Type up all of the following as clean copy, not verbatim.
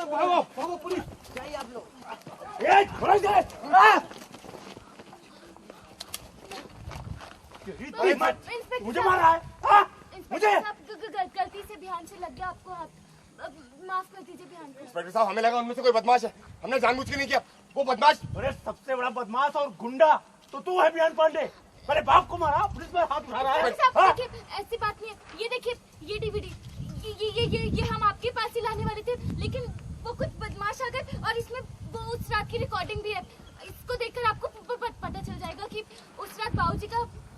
भागो भागो पुलिस चाहिए आप लोग। मुझे मारा है। मुझे गलती से ध्यान से लग गया आपको हाथ, माफ कर दीजिए ध्यान से। इंस्पेक्टर साहब हमें लगा उनमें से कोई बदमाश है, हमने जानबूझ के नहीं किया। वो बदमाश, अरे सबसे बड़ा बदमाश और गुंडा तो तू है बिहान पांडे। मेरे बाप को मारा, पुलिस में हाथ उठा रहा है। देखिए ऐसी बात नहीं है, ये देखिए ये डीवीडी ये हम आपके पास ही लाने वाले थे, लेकिन वो कुछ बदमाश आ गए और इसमें वो उस रात की रिकॉर्डिंग भी है। इसको देखकर आपको पता चल जाएगा कि उस रात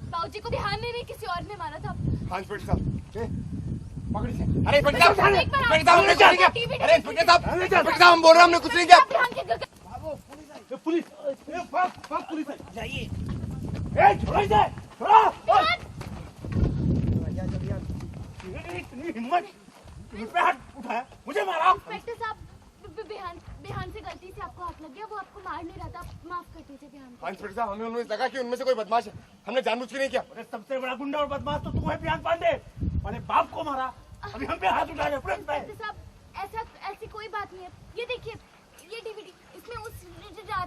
बाबूजी को ध्यान नहीं किसी और ने मारा था। हाँ इंस्पेक्टर साहब पकड़ी से। अरे इंस्पेक्टर साहब हमने कुछ नहीं किया। अरे इंस्पेक्टर साहब हम बोल रहे हैं हमने कुछ नहीं किया। पुलिस पुलिस जाइए। छोड़ो इसे, छोड़ो। इतनी हिम्मत, मुझ पे हाथ उठाया, मुझे मारा। इंस्पेक्टर साहब बिहान से गलती से आपको हाथ लग गया, वो आपको मार नहीं रहा था, माफ कर दीजिए बिहान। हाँ इंस्पेक्टर साहब हमें उनमें लगा कि उनमें से कोई बदमाश है, हमने जानबूझ के नहीं किया। अरे सबसे बड़ा गुंडा और बदमाश तो तू है बिहान पांडे। मैंने बाप को मारा, अभी हम पे हाथ उठा रहे पुलिस पे। साहब ऐसी कोई बात नहीं है। ये देखिए ये डीवीडी, इसमें उस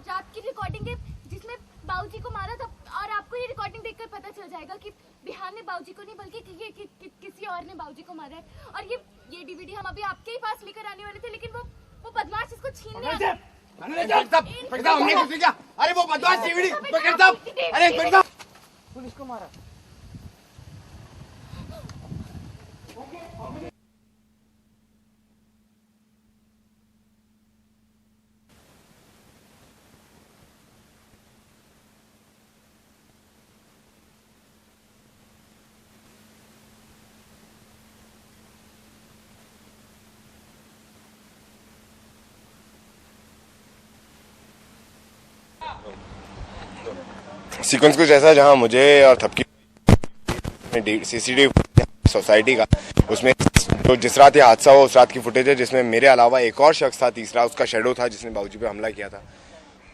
रात की रिकॉर्डिंग है जिसमें बाबूजी को मारा था, और आपको ये रिकॉर्डिंग देखकर पता चल जाएगा कि बिहान ने बाबूजी को नहीं बल्कि किसी और ने बाबूजी को मारा है। और ये डीवीडी हम अभी आपके ही पास लेकर आने वाले थे, लेकिन वो बदमाश इसको छीनने हमने कुछ नहीं किया। अरे वो बदमाश डीवीडी इंस्पेक्टर साहब, अरे इंस्पेक्टर साहब पुलिस को मारा। सीक्वेंस कुछ ऐसा जहां मुझे और थपकी सीसीटीवी सोसाइटी का, उसमें जो जिस रात ये हादसा हुआ उस रात की फुटेज है, जिसमें मेरे अलावा एक और शख्स था, तीसरा उसका शेडो था जिसने बाबूजी पे हमला किया था।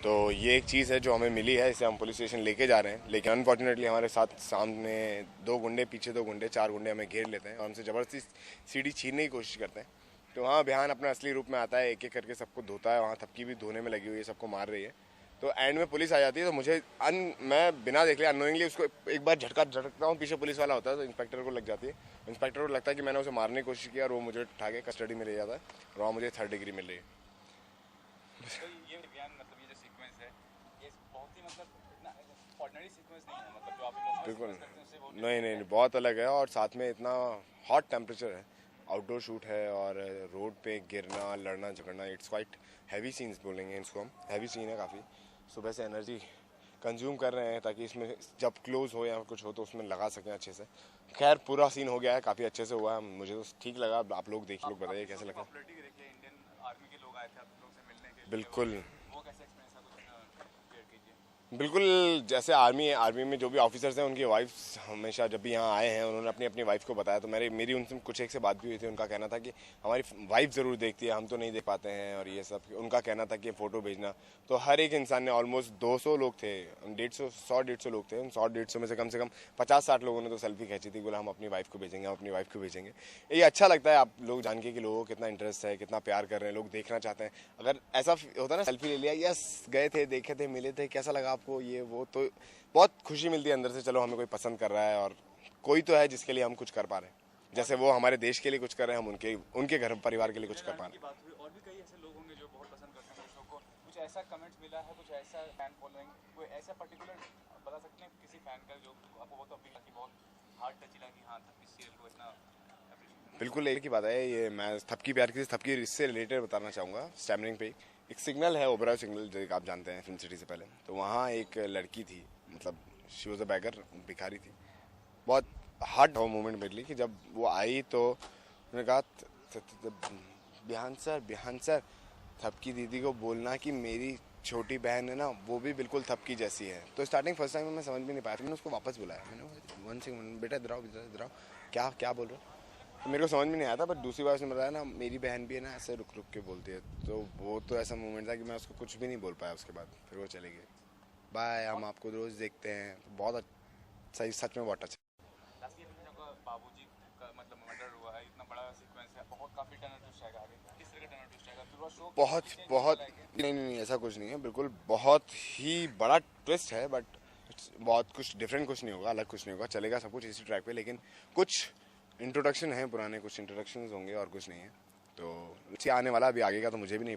तो ये एक चीज़ है जो हमें मिली है, इसे हम पुलिस स्टेशन लेके जा रहे हैं। लेकिन अनफॉर्चुनेटली हमारे साथ सामने दो गुंडे, पीछे दो गुंडे, चार गुंडे हमें घेर लेते हैं और हमसे ज़बरदस्ती सीढ़ी छीनने की कोशिश करते हैं। तो वहाँ बिहान अपने असली रूप में आता है, एक एक करके सबको धोता है। वहाँ थपकी भी धोने में लगी हुई है, सबको मार रही है। तो एंड में पुलिस आ जाती है, तो मैं बिना देख लिया अननोइंगली उसको एक बार झटकता हूँ, पीछे पुलिस वाला होता है, तो इंस्पेक्टर को लग जाती है। इंस्पेक्टर को लगता है कि मैंने उसे मारने की कोशिश किया और वो मुझे उठा के कस्टडी में ले जाता है और वहाँ मुझे 3rd डिग्री मिल रही है। बिल्कुल नहीं, बहुत अलग है। और साथ में इतना हॉट टेम्परेचर है, आउटडोर शूट है और रोड पे गिरना, लड़ना झगड़ना, इट्स क्वाइट हैवी सीन्स बोलेंगे इसको हम। हैवी सीन है काफ़ी। सुबह से एनर्जी कंज्यूम कर रहे हैं ताकि इसमें जब क्लोज हो या कुछ हो तो उसमें लगा सकें अच्छे से। खैर पूरा सीन हो गया है, काफ़ी अच्छे से हुआ है, मुझे तो ठीक लगा। आप लोग देख, लोग बताइए कैसे लगा। बिल्कुल बिल्कुल, जैसे आर्मी में जो भी ऑफिसर्स हैं उनकी वाइफ्स हमेशा जब भी यहाँ आए हैं उन्होंने अपनी अपनी वाइफ को बताया। तो मेरी उनसे कुछ एक से बात भी हुई थी। उनका कहना था कि हमारी वाइफ ज़रूर देखती है, हम तो नहीं देख पाते हैं और ये सब। उनका कहना था कि फ़ोटो भेजना। तो हर एक इंसान ने, ऑलमोस्ट 200 लोग थे, 150 लोग थे, उन 100-150 में से कम 50-60 लोगों ने तो सेल्फी खींची थी, बोला हम अपनी वाइफ को भेजेंगे, हम अपनी वाइफ को भेजेंगे। ये अच्छा लगता है आप लोग जान के कि लोगों को कितना इंटरेस्ट है, कितना प्यार कर रहे हैं, लोग देखना चाहते हैं। अगर ऐसा होता ना, सेल्फी ले लिया, यस गए थे, देखे थे, मिले थे, कैसा लगा आपको, ये वो, तो बहुत खुशी मिलती है अंदर से। चलो हमें कोई पसंद कर रहा है और कोई तो है जिसके लिए हम कुछ कर पा रहे हैं। जैसे वो हमारे देश के लिए कुछ कर रहे हैं, हम उनके घर परिवार के लिए कुछ कर पा रहे हैं। और भी कई ऐसे लोग होंगे जो बहुत पसंद करते हैं शो को। कुछ ऐसा कमेंट्स मिला है, कुछ ऐसा फैन फॉलोइंग, कोई ऐसा पर्टिकुलर बता सकते हैं किसी फैन का जो आपको बहुत अपील की, बहुत हार्ट टच लगी, हाँ थपकी सीरियल को इतना। बिल्कुल एक ही बात है, ये मैं थपकी प्यार की थपकी इससे रिलेटेड बताना चाहूँगा। स्टैमरिंग पे एक सिग्नल है, ओबराय सिग्नल, जो आप जानते हैं फिल्म सिटी से पहले। तो वहाँ एक लड़की थी, मतलब शी वॉज अ बैगर, भिखारी थी। बहुत हार्ट हो मोमेंट मेरे लिए कि जब वो आई तो उन्होंने कहा बिहान सर थपकी दीदी को बोलना कि मेरी छोटी बहन है ना, वो भी बिल्कुल थपकी जैसी है। तो स्टार्टिंग फर्स्ट टाइम में मैं समझ भी नहीं पाया, मैंने उसको वापस बुलाया। मैंने 1 सेकंड बेटा इधर आओ, क्या बोल रहे हो। तो मेरे को समझ में नहीं आया था, बट दूसरी बार उसने बताया ना मेरी बहन भी है ना, ऐसे रुक के बोलती है। तो वो तो ऐसा मोमेंट था कि मैं उसको कुछ भी नहीं बोल पाया उसके बाद। फिर वो चले गए, बाय, हम आपको रोज़ देखते हैं। तो बहुत सही, सच में बहुत अच्छा। बाबूजी का मतलब मर्डर हुआ है, इतना बड़ा सीक्वेंस है, बहुत काफ़ी टर्न ट्विस्ट आएगा आगे। किस तरह का टर्न ट्विस्ट आएगा? शुरुआत शो बहुत बहुत नहीं ऐसा कुछ नहीं है, बिल्कुल बहुत ही बड़ा ट्विस्ट है, बट बहुत कुछ डिफरेंट कुछ नहीं होगा, अलग कुछ नहीं होगा, चलेगा सब कुछ इसी ट्रैक पे, लेकिन कुछ इंट्रोडक्शन है पुराने, कुछ इंट्रोडक्शन होंगे और कुछ नहीं है। तो आने वाला अभी आगे का तो मुझे भी नहीं पता।